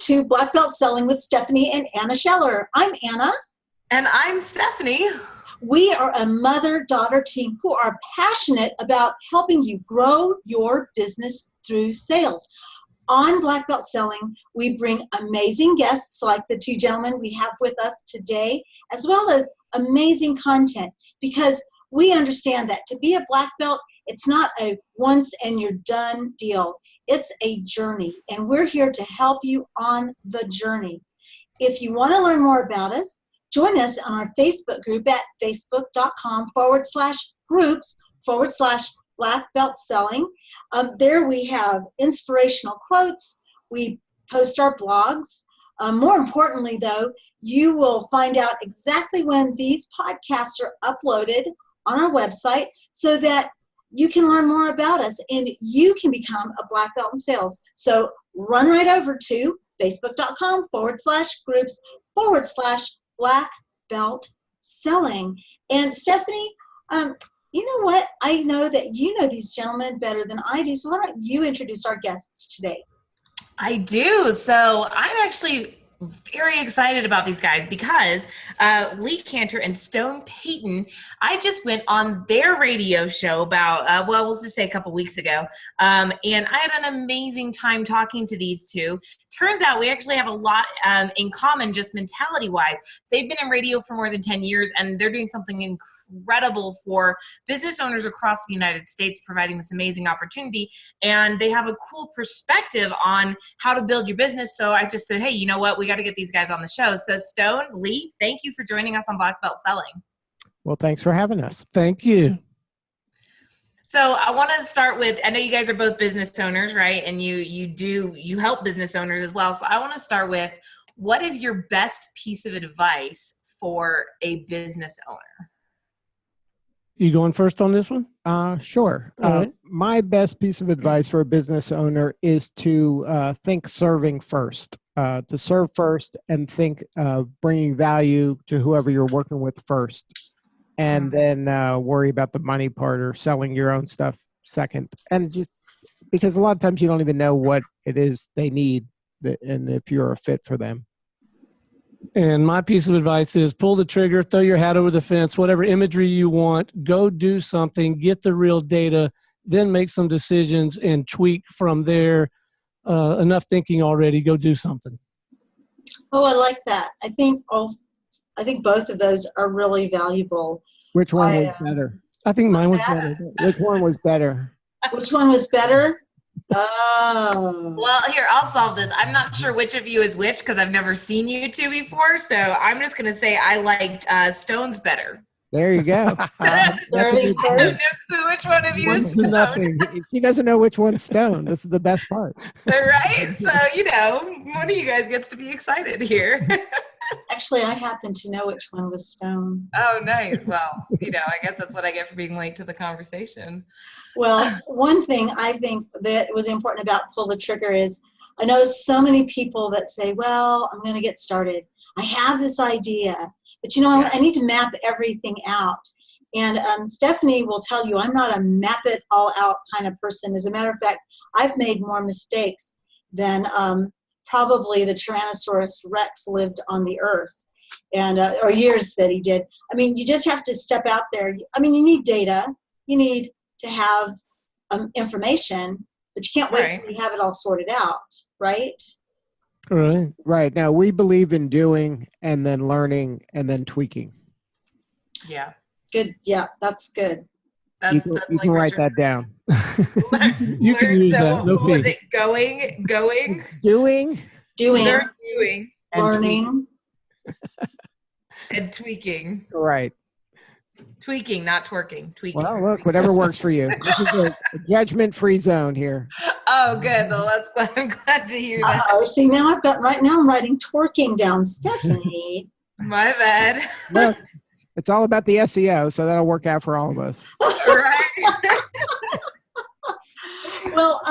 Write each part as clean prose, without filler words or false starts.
to Black Belt Selling with Stephanie and Anna Scheller. I'm Anna. And I'm Stephanie. We are a mother-daughter team who are passionate about helping you grow your business through sales. On Black Belt Selling, we bring amazing guests like the two gentlemen we have with us today, as well as amazing content, because we understand that to be a black belt, it's not a once and you're done deal. It's a journey, and we're here to help you on the journey. If you want to learn more about us, join us on our Facebook group at facebook.com/groups/Black Belt Selling. There we have inspirational quotes. We post our blogs. More importantly, though, you will find out exactly when these podcasts are uploaded on our website so that you can learn more about us and you can become a black belt in sales. So run right over to facebook.com/groups/Black Belt Selling. And Stephanie, you know what? I know that you know these gentlemen better than I do. So why don't you introduce our guests today? I do. So I'm actually very excited about these guys because Lee Kantor and Stone Payton, I just went on their radio show about, we'll just say a couple weeks ago, and I had an amazing time talking to these two. Turns out we actually have a lot in common, just mentality-wise. They've been in radio for more than 10 years, and they're doing something incredible for business owners across the United States, providing this amazing opportunity, and they have a cool perspective on how to build your business. So I just said, hey, you know what? We got to get these guys on the show. So Stone, Lee, thank you for joining us on Black Belt Selling. Well, thanks for having us. Thank you. So I want to start with, I know you guys are both business owners, right? And you help business owners as well. So I want to start with, what is your best piece of advice for a business owner? You going first on this one? Sure. Right. My best piece of advice for a business owner is to think serving first, to serve first and think bringing value to whoever you're working with first. And then worry about the money part or selling your own stuff second. And just because a lot of times you don't even know what it is they need and if you're a fit for them. And my piece of advice is pull the trigger, throw your hat over the fence, whatever imagery you want, go do something, get the real data, then make some decisions and tweak from there. Enough thinking already, go do something. Oh, I like that. I think both of those are really valuable. Which one was better? I think mine was that? better. Which one was better? Which one was better? Oh. Well, here, I'll solve this. I'm not sure which of you is which because I've never seen you two before. So I'm just going to say I liked Stone's better. There you go. There you go. I don't know which one of you is Stone. Nothing. She doesn't know which one's Stone. This is the best part. Right? So, one of you guys gets to be excited here. Actually, I happen to know which one was Stone. Oh, nice. Well, I guess that's what I get for being late to the conversation. Well, one thing I think that was important about pull the trigger is I know so many people that say, well, I'm going to get started. I have this idea, but I need to map everything out. And Stephanie will tell you I'm not a map it all out kind of person. As a matter of fact, I've made more mistakes than probably the Tyrannosaurus Rex lived on the earth, and or years that he did. I mean, you just have to step out there. I mean, you need data. You need to have information, but you can't wait till you have it all sorted out, right? Right. Right. Now, we believe in doing and then learning and then tweaking. Yeah. Good. Yeah, that's good. You can write that down. You can use that. No what was fee. it? Going, Doing, learning, and tweaking. right. Tweaking, not twerking. Tweaking. Well, look, whatever works for you. This is a judgment-free zone here. Oh, good. Well, I'm glad to hear that. Oh, see, now I'm writing twerking down, Stephanie. My bad. Look, it's all about the SEO, so that'll work out for all of us. Right. Well,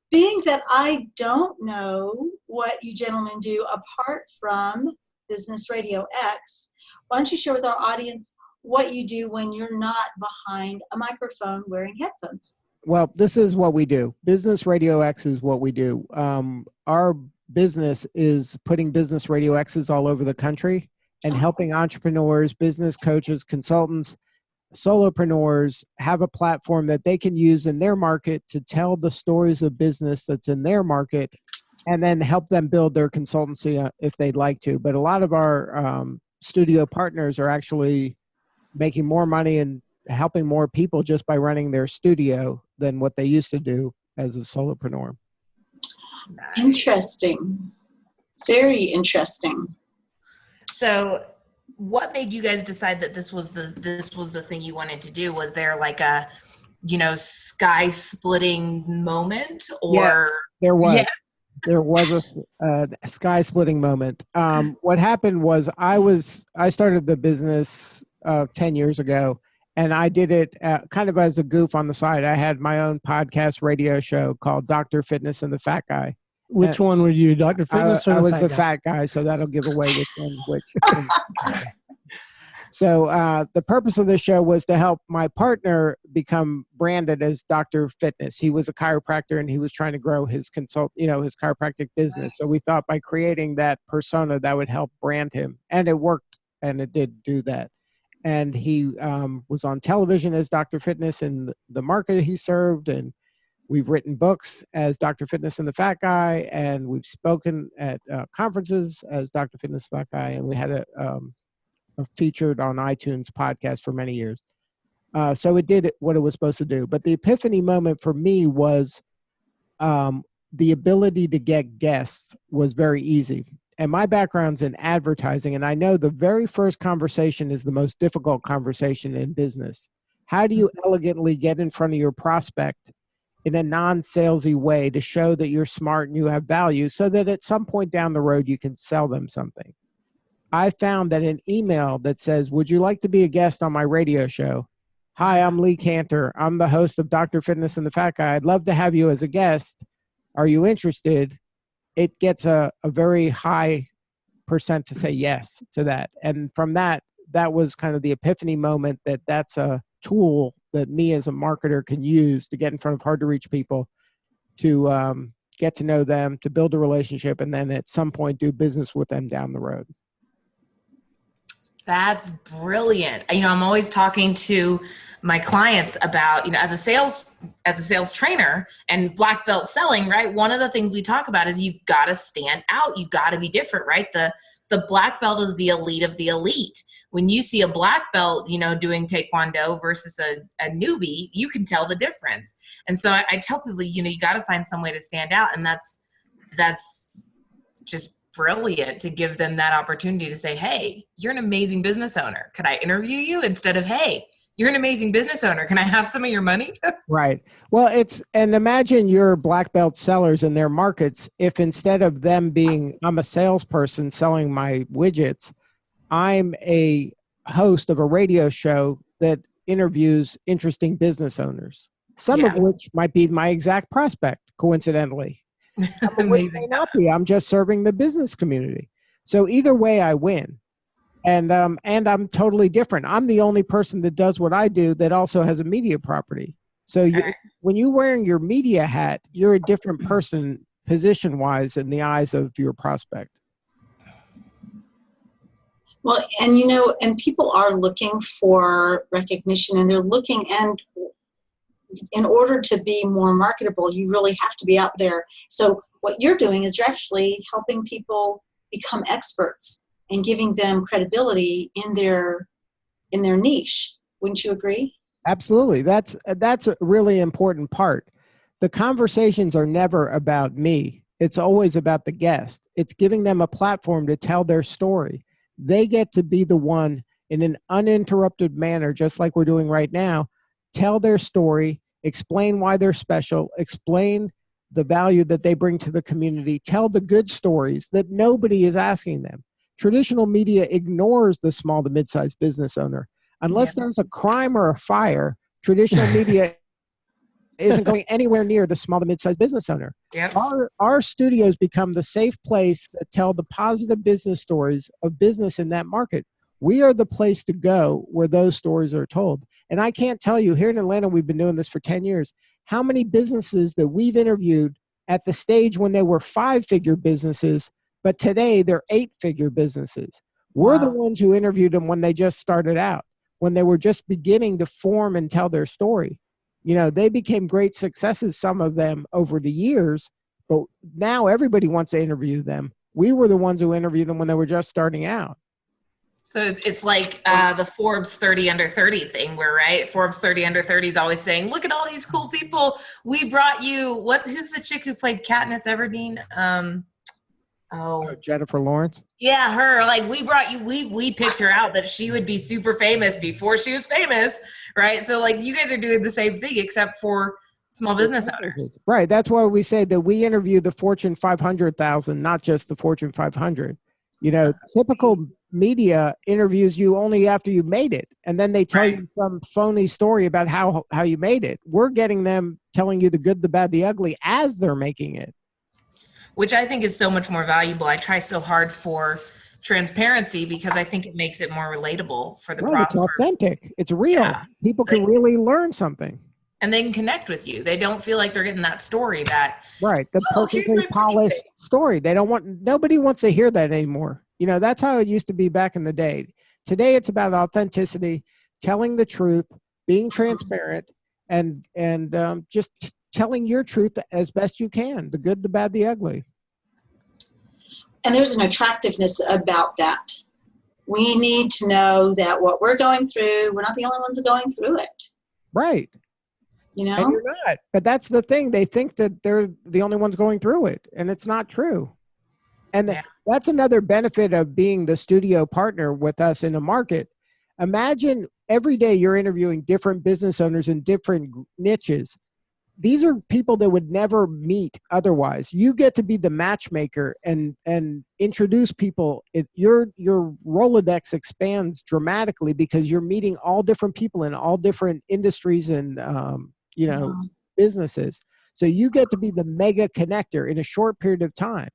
being that I don't know what you gentlemen do apart from Business Radio X, why don't you share with our audience what you do when you're not behind a microphone wearing headphones? Well, this is what we do. Business Radio X is what we do. Our business is putting business radio X's all over the country and helping entrepreneurs, business coaches, consultants, solopreneurs have a platform that they can use in their market to tell the stories of business that's in their market and then help them build their consultancy if they'd like to. But a lot of our studio partners are actually making more money and helping more people just by running their studio than what they used to do as a solopreneur. Interesting. Very interesting. So what made you guys decide that this was the thing you wanted to do? Was there like a, sky splitting moment, or? Yes, there was. Yeah. There was a sky splitting moment. What happened was I started the business 10 years ago, and I did it kind of as a goof on the side. I had my own podcast radio show called Dr. Fitness and the Fat Guy. Which one were you, Dr. Fitness or I the was fat the guy? fat guy, so that'll give away which one which. So the purpose of the show was to help my partner become branded as Dr. Fitness. He was a chiropractor and he was trying to grow his his chiropractic business. So we thought by creating that persona that would help brand him, and it worked, and it did do that. And he was on television as Dr. Fitness in the market he served, and we've written books as Dr. Fitness and the Fat Guy, and we've spoken at conferences as Dr. Fitness Fat Guy, and we had a featured on iTunes podcast for many years. So it did what it was supposed to do. But the epiphany moment for me was the ability to get guests was very easy. And my background's in advertising, and I know the very first conversation is the most difficult conversation in business. How do you elegantly get in front of your prospect in a non-salesy way to show that you're smart and you have value so that at some point down the road you can sell them something? I found that an email that says, would you like to be a guest on my radio show? Hi, I'm Lee Kantor. I'm the host of Dr. Fitness and the Fat Guy. I'd love to have you as a guest. Are you interested? It gets a very high percent to say yes to that. And from that was kind of the epiphany moment that that's a tool that me as a marketer can use to get in front of hard to reach people, to get to know them, to build a relationship, and then at some point do business with them down the road. That's brilliant. I'm always talking to my clients about, as a sales trainer and black belt selling, right? One of the things we talk about is you've got to stand out. You've got to be different, right? The black belt is the elite of the elite. When you see a black belt, doing Taekwondo versus a newbie, you can tell the difference. And so I tell people, you got to find some way to stand out. And that's just brilliant to give them that opportunity to say, hey, you're an amazing business owner. Could I interview you? Instead of, hey, you're an amazing business owner. Can I have some of your money? Right. Well, and imagine your black belt sellers in their markets. If instead of them being, I'm a salesperson selling my widgets, I'm a host of a radio show that interviews interesting business owners, some of which might be my exact prospect, coincidentally. Which may not be. I'm just serving the business community. So either way, I win. And I'm totally different. I'm the only person that does what I do that also has a media property. So when you're wearing your media hat, you're a different person position-wise in the eyes of your prospect. Well, and people are looking for recognition, and they're looking, and in order to be more marketable, you really have to be out there. So what you're doing is you're actually helping people become experts and giving them credibility in their niche. Wouldn't you agree? Absolutely. That's a really important part. The conversations are never about me. It's always about the guest. It's giving them a platform to tell their story. They get to be the one in an uninterrupted manner, just like we're doing right now, tell their story, explain why they're special, explain the value that they bring to the community, tell the good stories that nobody is asking them. Traditional media ignores the small to mid-sized business owner. Unless there's a crime or a fire, traditional media isn't going anywhere near the small to mid-sized business owner. Yep. Our studios become the safe place that tell the positive business stories of business in that market. We are the place to go where those stories are told. And I can't tell you, here in Atlanta, we've been doing this for 10 years, how many businesses that we've interviewed at the stage when they were 5-figure businesses, but today they're 8-figure businesses. We're the ones who interviewed them when they just started out, when they were just beginning to form and tell their story. You know, they became great successes, some of them over the years, but now everybody wants to interview them. We were the ones who interviewed them when they were just starting out. So it's like the Forbes 30 under 30 thing where, right, Forbes 30 under 30 is always saying, look at all these cool people. We brought you, who's the chick who played Katniss Everdeen? Jennifer Lawrence? Yeah, her. Like, we brought you, we picked her out that she would be super famous before she was famous, right? So, like, you guys are doing the same thing except for small business owners. Right. That's why we say that we interview the Fortune 500,000, not just the Fortune 500. You know, typical media interviews you only after you made it, and then they tell you some phony story about how you made it. We're getting them telling you the good, the bad, the ugly as they're making it, which I think is so much more valuable. I try so hard for transparency because I think it makes it more relatable for the It's authentic, it's real. Yeah. People can really learn something, and they can connect with you. They don't feel like they're getting that story that the perfectly polished story. Nobody wants to hear that anymore. You know, that's how it used to be back in the day. Today, it's about authenticity, telling the truth, being transparent, and just telling your truth as best you can, the good, the bad, the ugly. And there's an attractiveness about that. We need to know that what we're going through, we're not the only ones going through it. Right. You know? And you're not. But that's the thing. They think that they're the only ones going through it, and it's not true. And that's another benefit of being the studio partner with us in a market. Imagine every day you're interviewing different business owners in different niches. These are people that would never meet otherwise. You get to be the matchmaker and introduce people. Your Rolodex expands dramatically because you're meeting all different people in all different industries and businesses. So you get to be the mega connector in a short period of time,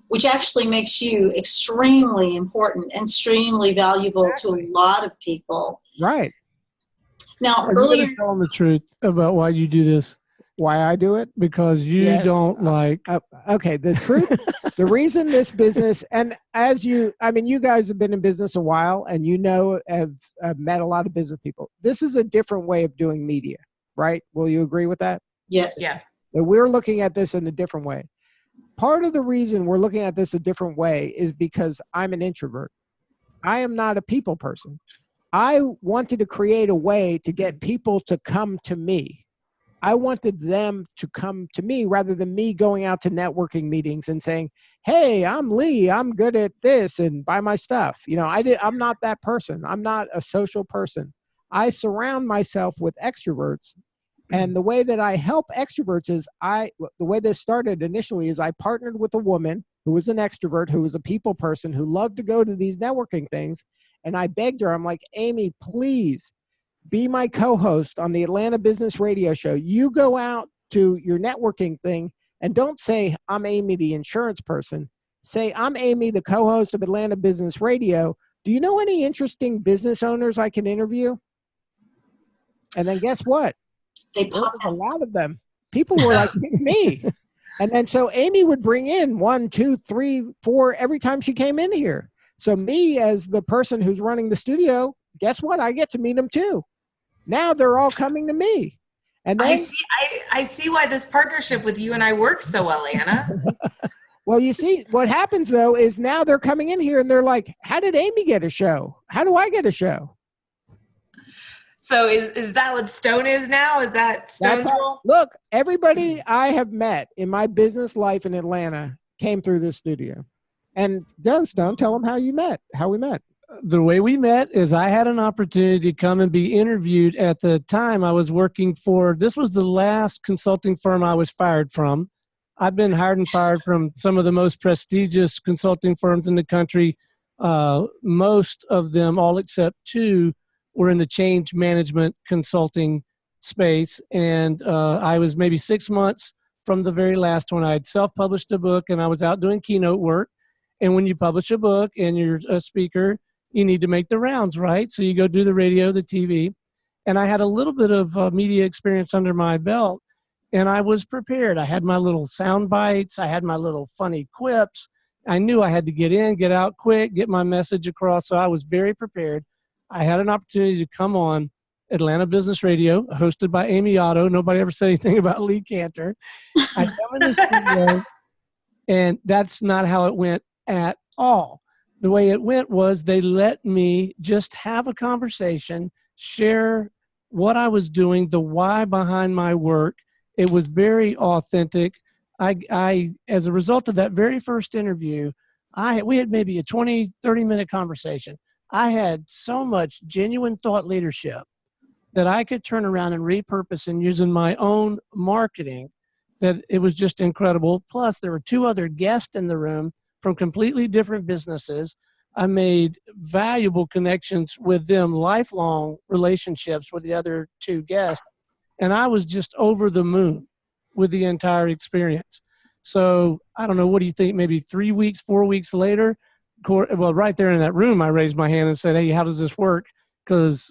which actually makes you extremely important and extremely valuable to a lot of people. Right. Now, Are earlier, you tell them the truth about why you do this? Why I do it? Because you don't like. Okay, the truth, the reason this business, and you guys have been in business a while, and have met a lot of business people. This is a different way of doing media, right? Will you agree with that? yes. Yeah. That we're looking at this in a different way. Part of the reason we're looking at this a different way is because I'm an introvert. I am not a people person. I wanted to create a way to get people to come to me. I wanted them to come to me rather than me going out to networking meetings and saying, hey, I'm Lee, I'm good at this, and buy my stuff. You know, I'm not that person. I'm not a social person. I surround myself with extroverts. And the way that I help extroverts is the way this started initially is I partnered with a woman who was an extrovert, who was a people person, who loved to go to these networking things. And I begged her, I'm like, Amy, please be my co-host on the Atlanta Business Radio Show. You go out to your networking thing and don't say, I'm Amy, the insurance person. Say, I'm Amy, the co-host of Atlanta Business Radio. Do you know any interesting business owners I can interview? And then guess what? They There was pop a out. lot of them. People were like me. And then so Amy would bring in 1, 2, 3, 4 every time she came in here. So me as the person who's running the studio, guess what? I get to meet them too. Now they're all coming to me. And then, I see why this partnership with you and I works so well, Anna. well, you see, what happens though is now they're coming in here and they're like, how did Amy get a show? How do I get a show? So is that what Stone is now? Is that Stone's role? Look, everybody I have met in my business life in Atlanta came through this studio. And go, Stone, tell them how we met. The way we met is I had an opportunity to come and be interviewed. At the time I was working for, this was the last consulting firm I was fired from. I've been hired and fired from some of the most prestigious consulting firms in the country. Most of them, all except 2, were in the change management consulting space. And I was maybe 6 months from the very last one. I had self-published a book and I was out doing keynote work. And when you publish a book and you're a speaker, you need to make the rounds, right? So you go do the radio, the TV. And I had a little bit of media experience under my belt. And I was prepared. I had my little sound bites. I had my little funny quips. I knew I had to get in, get out quick, get my message across. So I was very prepared. I had an opportunity to come on Atlanta Business Radio, hosted by Amy Otto. Nobody ever said anything about Lee Kantor. I come in the studio, and that's not how it went at all. The way it went was they let me just have a conversation, share what I was doing, the why behind my work. It was very authentic. I as a result of that very first interview, we had maybe a 20, 30-minute conversation. I had so much genuine thought leadership that I could turn around and repurpose and use in my own marketing, that it was just incredible. Plus, there were 2 other guests in the room from completely different businesses. I made valuable connections with them, lifelong relationships with the other 2 guests. And I was just over the moon with the entire experience. So I don't know, what do you think? Maybe 3 weeks, 4 weeks later, well, right there in that room, I raised my hand and said, hey, how does this work? Because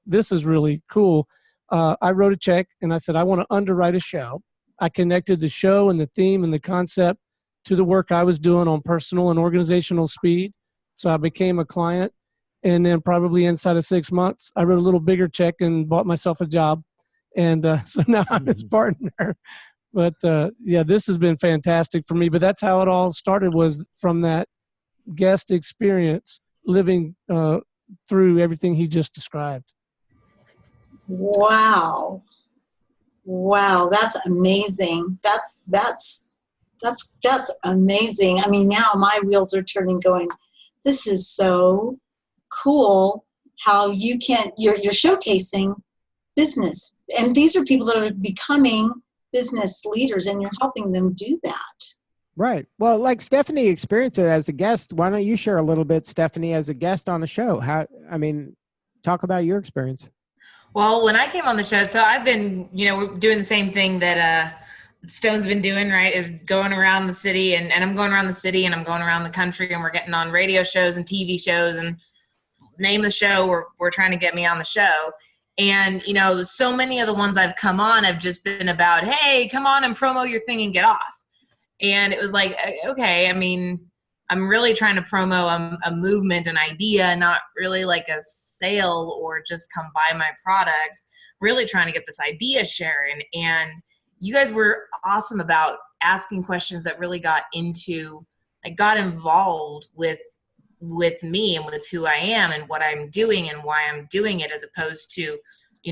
this is really cool. I wrote a check and I said, I want to underwrite a show. I connected the show and the theme and the concept to the work I was doing on personal and organizational speed. So I became a client. And then probably inside of 6 months, I wrote a little bigger check and bought myself a job. And so now I'm his partner. But yeah, this has been fantastic for me. But that's how it all started, was from that guest experience, living through everything he just described. Wow. That's amazing. That's amazing. I mean, now my wheels are turning going, this is so cool how you're showcasing business. And these are people that are becoming business leaders, and you're helping them do that. Right. Well, like Stephanie experienced it as a guest. Why don't you share a little bit, Stephanie, as a guest on the show? Talk about your experience. Well, when I came on the show, so I've been, we're doing the same thing that Stone's been doing, right, is going around the city, and I'm going around the city, and I'm going around the country, and we're getting on radio shows and TV shows, and name the show, we're trying to get me on the show. And, so many of the ones I've come on have just been about, hey, come on and promo your thing and get off. And it was like, okay, I mean, I'm really trying to promo a movement, an idea, not really like a sale or just come buy my product, really trying to get this idea sharing. And you guys were awesome about asking questions that really got involved with me and with who I am and what I'm doing and why I'm doing it, as opposed to,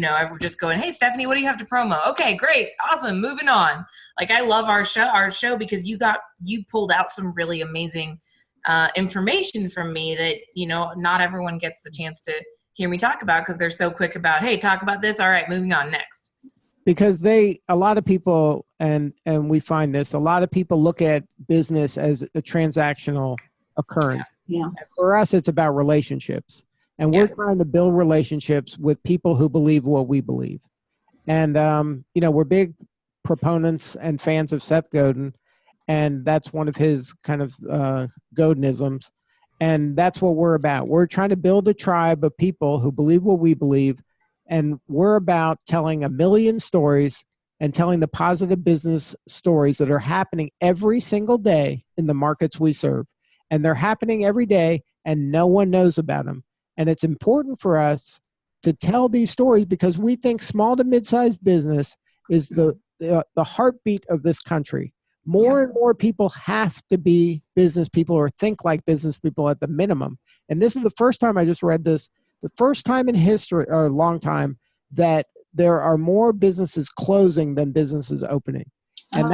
I'm just going, hey, Stephanie, what do you have to promo? Okay, great. Awesome. Moving on. Like, I love our show because you pulled out some really amazing information from me that, not everyone gets the chance to hear me talk about, because they're so quick about, hey, talk about this. All right, moving on, next. Because a lot of people, and we find this, a lot of people look at business as a transactional occurrence. Yeah. For us, it's about relationships. And we're trying to build relationships with people who believe what we believe. And, we're big proponents and fans of Seth Godin, and that's one of his kind of Godinisms. And that's what we're about. We're trying to build a tribe of people who believe what we believe, and we're about telling a million stories and telling the positive business stories that are happening every single day in the markets we serve. And they're happening every day, and no one knows about them. And it's important for us to tell these stories because we think small to mid-sized business is the heartbeat of this country. More and more people have to be business people or think like business people at the minimum. And this is the first time, I just read this, the first time in history, or a long time, that there are more businesses closing than businesses opening. And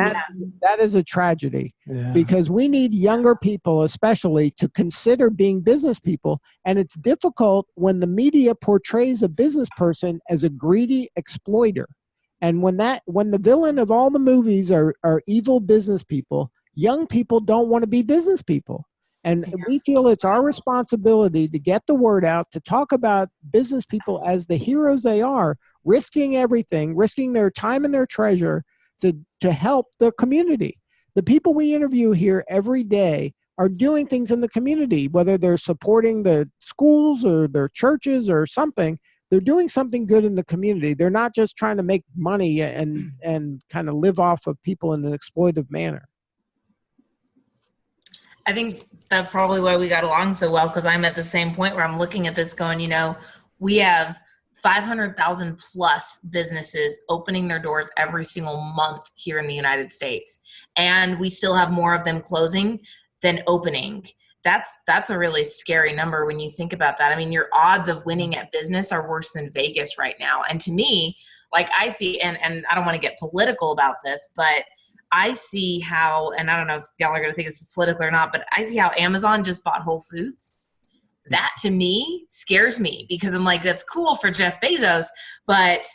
that is a tragedy, because we need younger people especially to consider being business people. And it's difficult when the media portrays a business person as a greedy exploiter. And when the villain of all the movies are evil business people, young people don't want to be business people. And we feel it's our responsibility to get the word out, to talk about business people as the heroes they are, risking everything, risking their time and their treasure to help the community. The people we interview here every day are doing things in the community, whether they're supporting the schools or their churches or something. they're doing something good in the community. They're not just trying to make money and kind of live off of people in an exploitive manner. I think that's probably why we got along so well, because I'm at the same point where I'm looking at this going, we have 500,000 plus businesses opening their doors every single month here in the United States. And we still have more of them closing than opening. That's a really scary number when you think about that. I mean, your odds of winning at business are worse than Vegas right now. And to me, like I see, and I don't want to get political about this, but I see how, and I don't know if y'all are going to think this is political or not, but I see how Amazon just bought Whole Foods. That to me scares me, because I'm like, that's cool for Jeff Bezos, but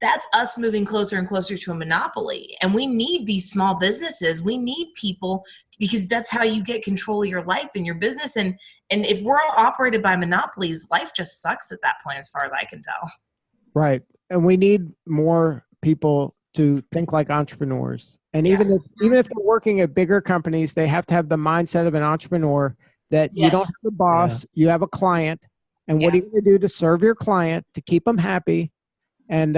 that's us moving closer and closer to a monopoly. And we need these small businesses. We need people, because that's how you get control of your life and your business. And if we're all operated by monopolies, life just sucks at that point, as far as I can tell. Right. And we need more people to think like entrepreneurs. And even if they're working at bigger companies, they have to have the mindset of an entrepreneur, that you don't have a boss, you have a client. And what are you going to do to serve your client, to keep them happy? And,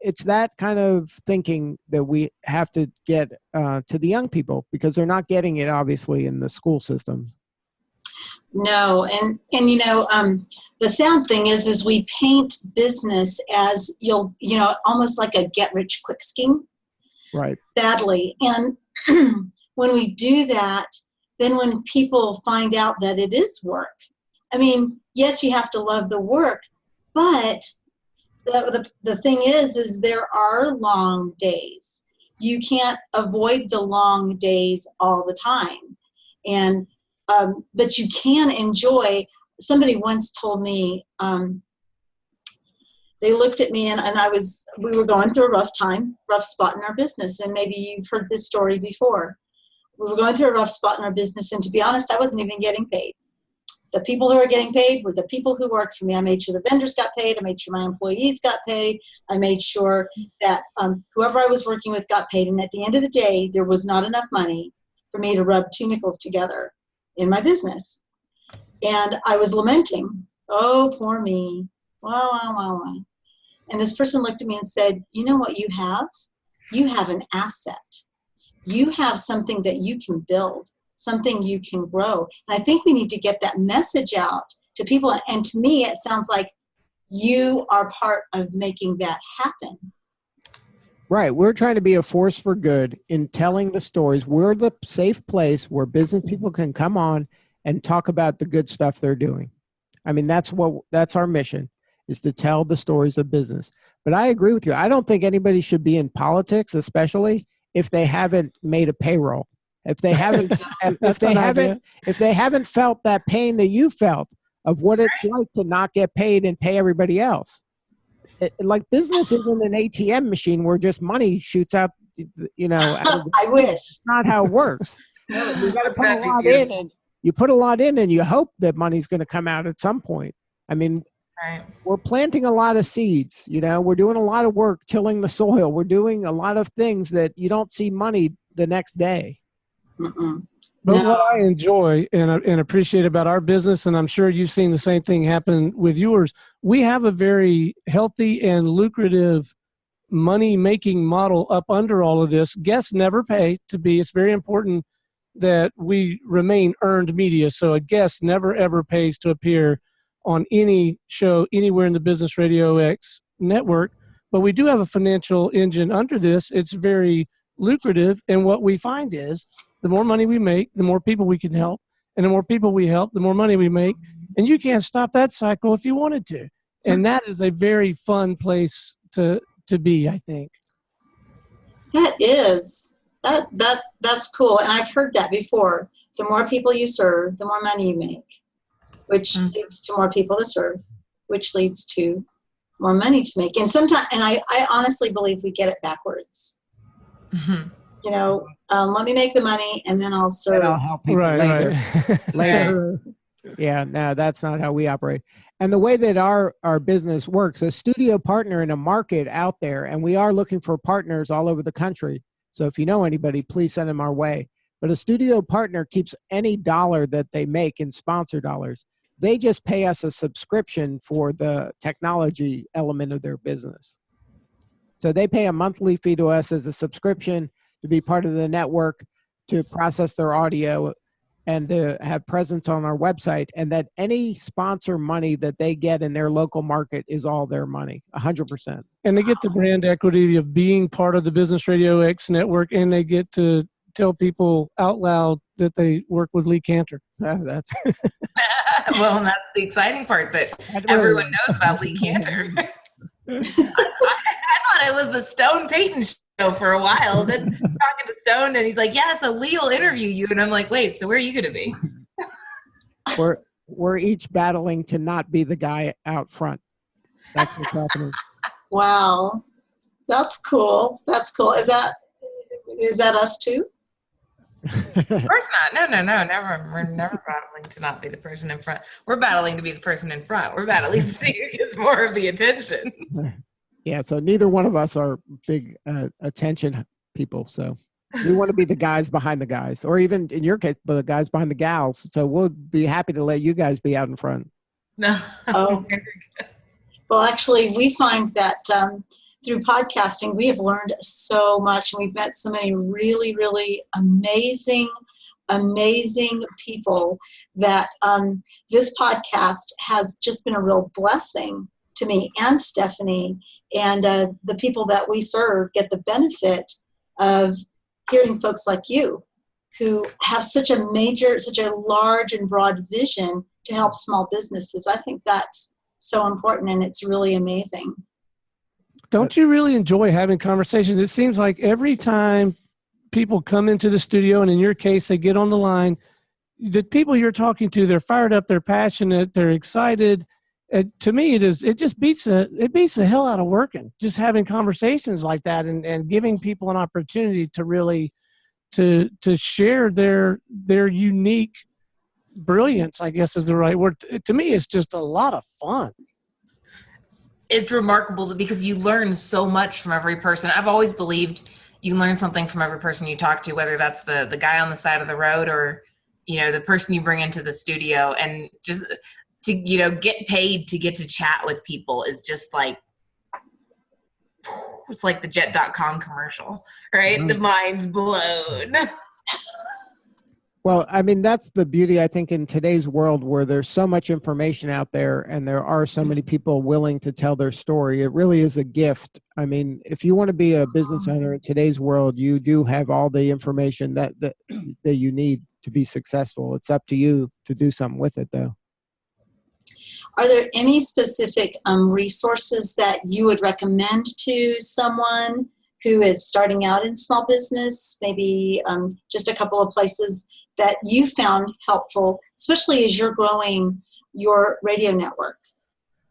it's that kind of thinking that we have to get to the young people, because they're not getting it, obviously, in the school system. No. And the sad thing is we paint business as, almost like a get rich quick scheme. Right. Sadly. And when we do that, then when people find out that it is work, I mean, yes, you have to love the work, but the thing is there are long days. You can't avoid the long days all the time. And, but you can enjoy. Somebody once told me, they looked at me and we were going through a rough spot in our business. And maybe you've heard this story before. We were going through a rough spot in our business. And to be honest, I wasn't even getting paid. The people who were getting paid were the people who worked for me. I made sure the vendors got paid. I made sure my employees got paid. I made sure that whoever I was working with got paid. And at the end of the day, there was not enough money for me to rub two nickels together in my business. And I was lamenting, oh, poor me. Wow. And this person looked at me and said, you know what you have? You have an asset. You have something that you can build, something you can grow. And I think we need to get that message out to people. And to me, it sounds like you are part of making that happen. Right. We're trying to be a force for good in telling the stories. We're the safe place where business people can come on and talk about the good stuff they're doing. I mean, that's our mission, is to tell the stories of business. But I agree with you. I don't think anybody should be in politics, especially if they haven't made a payroll. If they haven't, if they haven't felt that pain that you felt of what it's like to not get paid and pay everybody else. Like business isn't an ATM machine where just money shoots out, I wish. That's not how it works. You got to put a lot in, and you put a lot in, and you hope that money's going to come out at some point. I mean, we're planting a lot of seeds, we're doing a lot of work tilling the soil. We're doing a lot of things that you don't see money the next day. Mm-mm. But what I enjoy and appreciate about our business, and I'm sure you've seen the same thing happen with yours, we have a very healthy and lucrative money-making model up under all of this. Guests never pay to be. It's very important that we remain earned media. So a guest never, ever pays to appear on any show anywhere in the Business Radio X network. But we do have a financial engine under this. It's very lucrative. And what we find is the more money we make, the more people we can help. And the more people we help, the more money we make. And you can't stop that cycle if you wanted to. And that is a very fun place to be, I think. That is. That's cool. And I've heard that before. The more people you serve, the more money you make, which leads to more people to serve, which leads to more money to make. And sometimes, and I honestly believe we get it backwards. Mm-hmm. Let me make the money and then I'll serve. And I'll help people later. Later. Yeah, no, that's not how we operate. And the way that our business works, a studio partner in a market out there, and we are looking for partners all over the country. So if you know anybody, please send them our way. But a studio partner keeps any dollar that they make in sponsor dollars. They just pay us a subscription for the technology element of their business. So they pay a monthly fee to us as a subscription to be part of the network, to process their audio, and to have presence on our website. And that any sponsor money that they get in their local market is all their money, 100%. And they get the brand equity of being part of the Business Radio X network, and they get to tell people out loud that they work with Lee Kantor. That's Well, that's the exciting part, that everyone knows about Lee Kantor. I thought it was the Stone Payton show for a while. Then talking to Stone, and he's like, "Yeah, so Lee will interview you," and I'm like, "Wait, so where are you going to be?" we're each battling to not be the guy out front. That's what's happening. Wow, that's cool. That's cool. Is that us too? Of course not. No, never. We're never battling to not be the person in front. We're battling to be the person in front. We're battling to see who gets more of the attention. Yeah, so neither one of us are big attention people. So we want to be the guys behind the guys, or even in your case, the guys behind the gals. So we'll be happy to let you guys be out in front. No. Oh. Well, actually, we find that through podcasting, we have learned so much. We've met so many really, really amazing people that this podcast has just been a real blessing to me and Stephanie. And the people that we serve get the benefit of hearing folks like you who have such a large and broad vision to help small businesses. I think that's so important, and it's really amazing. Don't you really enjoy having conversations? It seems like every time people come into the studio, and in your case, they get on the line, the people you're talking to, they're fired up, they're passionate, they're excited. To me, it just beats the hell out of working, just having conversations like that and giving people an opportunity to really to share their unique brilliance, I guess is the right word. To me, it's just a lot of fun. It's remarkable because you learn so much from every person. I've always believed you learn something from every person you talk to, whether that's the guy on the side of the road or, the person you bring into the studio. And just to, get paid to get to chat with people is just like, it's like the jet.com commercial, right? Mm-hmm. The mind's blown. Well, I mean, that's the beauty, I think, in today's world where there's so much information out there and there are so many people willing to tell their story. It really is a gift. I mean, if you want to be a business owner in today's world, you do have all the information that you need to be successful. It's up to you to do something with it, though. Are there any specific resources that you would recommend to someone who is starting out in small business? Maybe just a couple of places that you found helpful, especially as you're growing your radio network?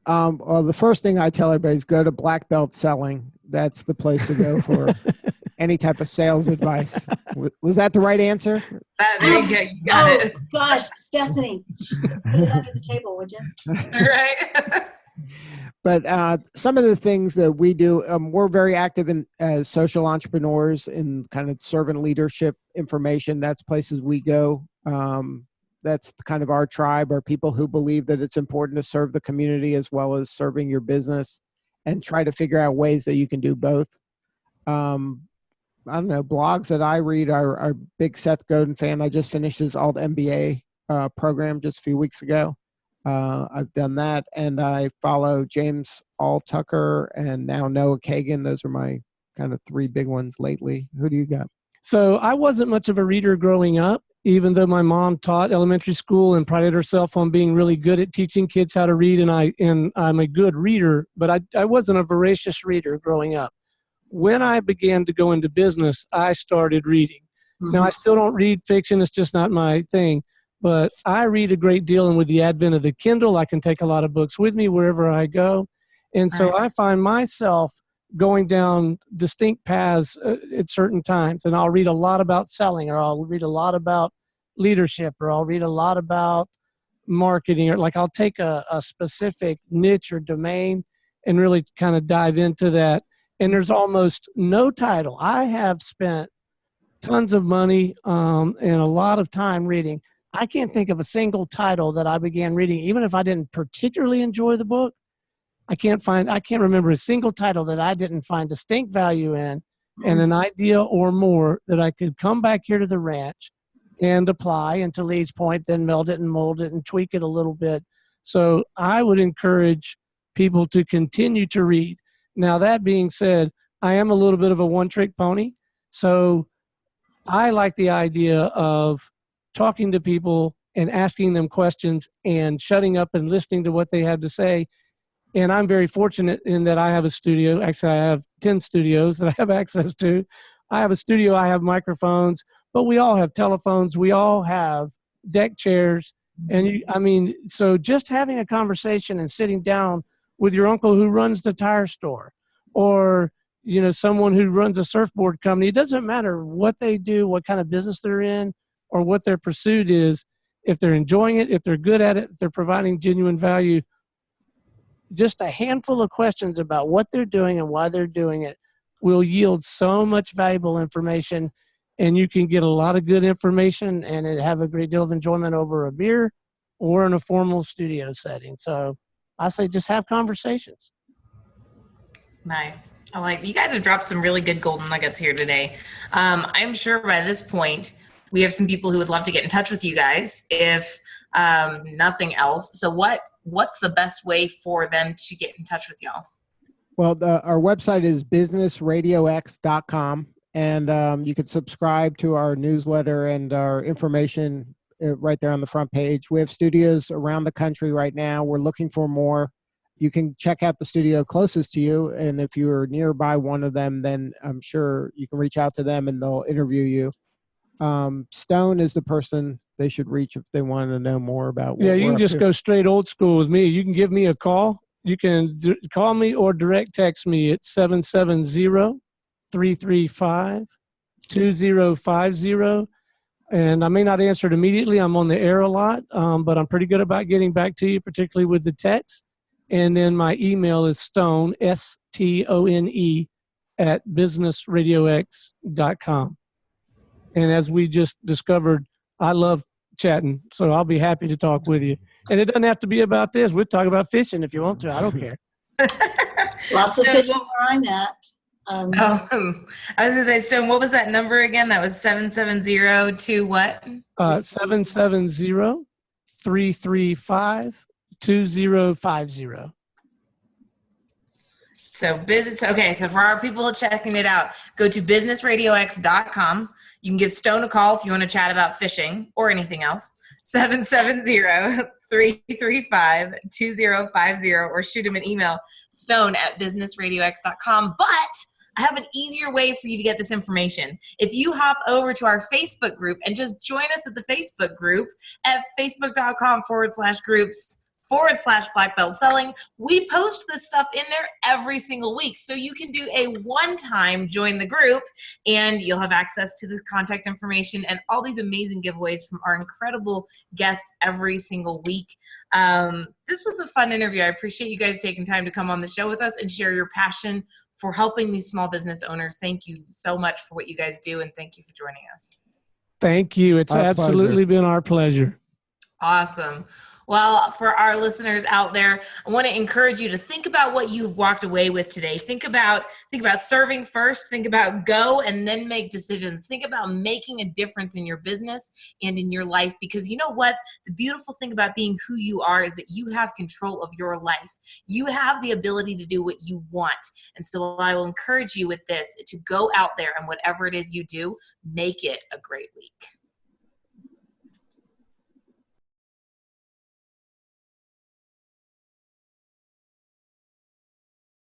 Well, the first thing I tell everybody is go to Black Belt Selling. That's the place to go for any type of sales advice. Was that the right answer? You got it. Gosh, Stephanie, put it under the table, would you? Right. But some of the things that we do, we're very active in as social entrepreneurs in kind of servant leadership information. That's places we go. That's kind of our tribe, are people who believe that it's important to serve the community as well as serving your business and try to figure out ways that you can do both. I don't know, blogs that I read are big Seth Godin fan. I just finished his alt MBA program just a few weeks ago. I've done that, and I follow James Altucker and now Noah Kagan. Those are my kind of three big ones lately. Who do you got? So I wasn't much of a reader growing up, even though my mom taught elementary school and prided herself on being really good at teaching kids how to read, and I'm a good reader, but I wasn't a voracious reader growing up. When I began to go into business, I started reading. Mm-hmm. Now, I still don't read fiction. It's just not my thing. But I read a great deal, and with the advent of the Kindle, I can take a lot of books with me wherever I go. And so I find myself going down distinct paths at certain times, and I'll read a lot about selling, or I'll read a lot about leadership, or I'll read a lot about marketing, or like I'll take a specific niche or domain and really kind of dive into that. And there's almost no title. I have spent tons of money and a lot of time reading. I can't think of a single title that I began reading, even if I didn't particularly enjoy the book. I can't remember a single title that I didn't find distinct value in and an idea or more that I could come back here to the ranch and apply, and to Lee's point, then meld it and mold it and tweak it a little bit. So I would encourage people to continue to read. Now, that being said, I am a little bit of a one-trick pony. So I like the idea of talking to people and asking them questions and shutting up and listening to what they have to say. And I'm very fortunate in that I have a studio. Actually, I have 10 studios that I have access to. I have a studio, I have microphones, but we all have telephones. We all have deck chairs. And so just having a conversation and sitting down with your uncle who runs the tire store, or, someone who runs a surfboard company, it doesn't matter what they do, what kind of business they're in, or what their pursuit is. If they're enjoying it, if they're good at it, if they're providing genuine value, just a handful of questions about what they're doing and why they're doing it will yield so much valuable information, and you can get a lot of good information and have a great deal of enjoyment over a beer or in a formal studio setting. So I say just have conversations. Nice. You guys have dropped some really good golden nuggets here today. I'm sure by this point we have some people who would love to get in touch with you guys if nothing else. So what's the best way for them to get in touch with y'all? Well, our website is businessradiox.com, and you can subscribe to our newsletter and our information right there on the front page. We have studios around the country right now. We're looking for more. You can check out the studio closest to you, and if you're nearby one of them, then I'm sure you can reach out to them and they'll interview you. Stone is the person they should reach if they want to know more about what you can just go straight old school with me. You can give me a call. You can call me or direct text me at 770-335-2050. And I may not answer it immediately. I'm on the air a lot, but I'm pretty good about getting back to you, particularly with the text. And then my email is stone, STONE, at businessradiox.com. And as we just discovered, I love chatting, so I'll be happy to talk with you. And it doesn't have to be about this. We'll talk about fishing if you want to. I don't care. Lots of fishing where I'm at. I was going to say, Stone, what was that number again? That was 770 what? 770-335-2050. So so for our people checking it out, go to businessradiox.com. You can give Stone a call if you want to chat about fishing or anything else. 770-335-2050, or shoot him an email, stone@businessradiox.com. But I have an easier way for you to get this information. If you hop over to our Facebook group and just join us at the Facebook group at facebook.com/groups/Black Belt Selling. We post this stuff in there every single week. So you can do a one-time join the group, and you'll have access to this contact information and all these amazing giveaways from our incredible guests every single week. This was a fun interview. I appreciate you guys taking time to come on the show with us and share your passion for helping these small business owners. Thank you so much for what you guys do, and thank you for joining us. Thank you. It's absolutely been our pleasure. Awesome. Well, for our listeners out there, I want to encourage you to think about what you've walked away with today. Think about serving first. Think about go and then make decisions. Think about making a difference in your business and in your life, because you know what? The beautiful thing about being who you are is that you have control of your life. You have the ability to do what you want. And so I will encourage you with this to go out there and whatever it is you do, make it a great week.